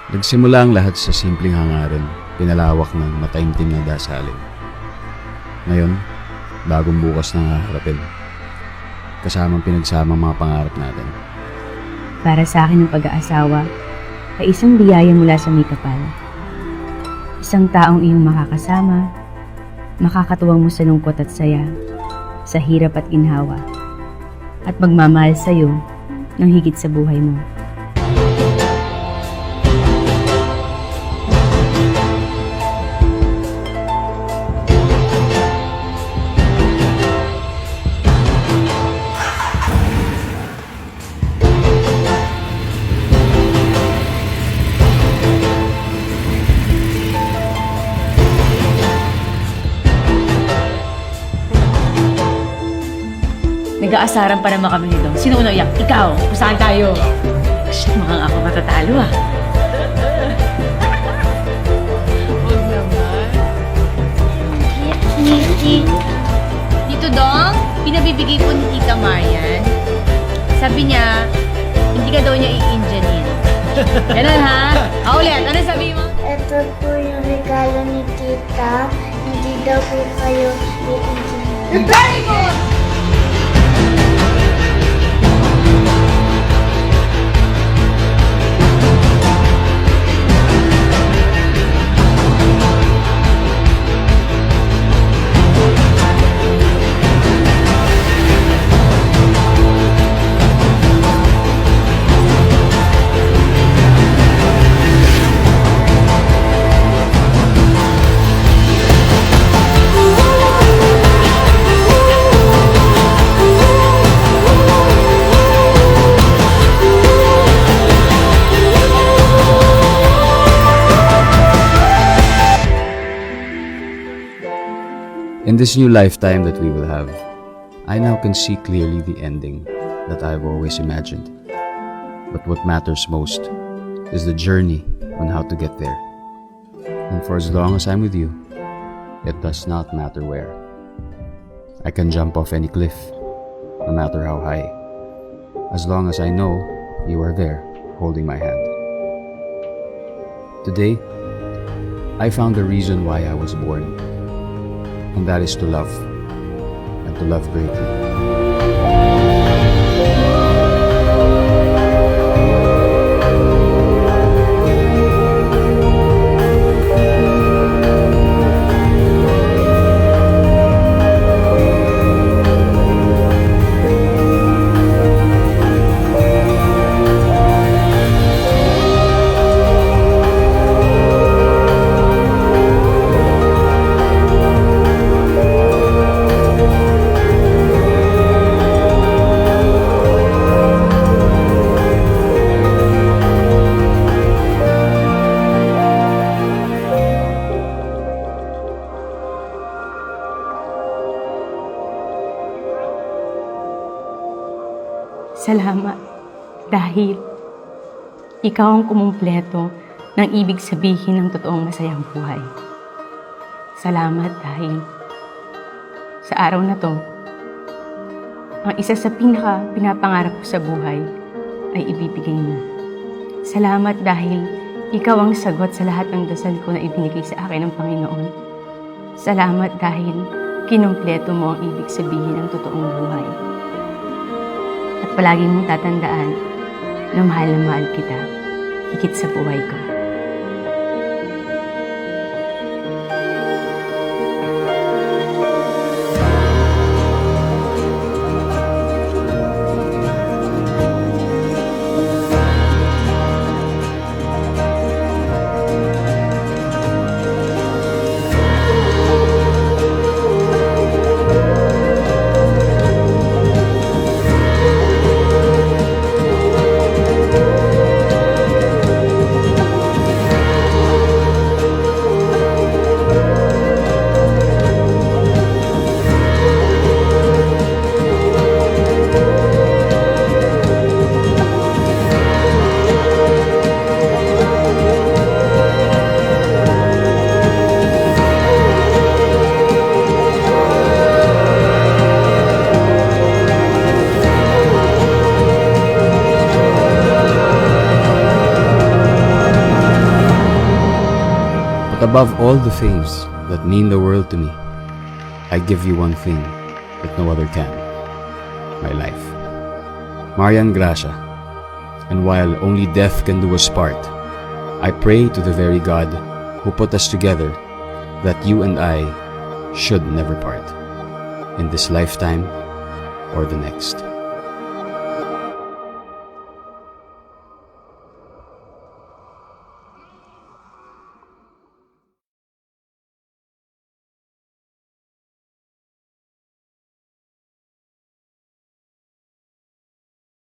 Nagsimula ang lahat sa simpleng hangarin, pinalawak ng mataimtim na dasalin. Ngayon, bagong bukas na haharapin. Kasamang pinagsamang mga pangarap natin. Para sa akin ang pag-aasawa ay isang biyaya mula sa may kapal. Isang taong iyong makakasama, makakatuwang mo sa lungkot at saya, sa hirap at ginhawa, at magmamahal sa iyo ng higit sa buhay mo. Nag-aasaran pa naman kami nito. Sino una iyak? Ikaw! Saan tayo? Shit, mukhang ako matatalo ah. Huwag naman. Tito Dong, pinabibigay po ni Tita Marian. Sabi niya, hindi ka daw niya i-Indianin. Ganun ha? Ulit, ano sabi mo? Ito po yung regalo ni Tita. Hindi daw po kayo i-Indian. Very good! In this new lifetime that we will have, I now can see clearly the ending that I've always imagined. But what matters most is the journey on how to get there. And for as long as I'm with you, it does not matter where. I can jump off any cliff, no matter how high, as long as I know you are there holding my hand. Today, I found the reason why I was born. And that is to love, and to love greatly. Salamat dahil ikaw ang kumumpleto ng ibig sabihin ng totoong masayang buhay. Salamat dahil sa araw na to, ang isa sa pinapangarap ko sa buhay ay ibibigay mo. Salamat dahil ikaw ang sagot sa lahat ng dasal ko na ibinigay sa akin ng Panginoon. Salamat dahil kinumpleto mo ang ibig sabihin ng totoong buhay. At palagi mong tatandaan na mahal kita, higit sa buhay ko. above all the things that mean the world to me, I give you one thing that no other can: my life. Marian Gracia. And while only death can do us part, I pray to the very God who put us together that you and I should never part, in this lifetime or the next.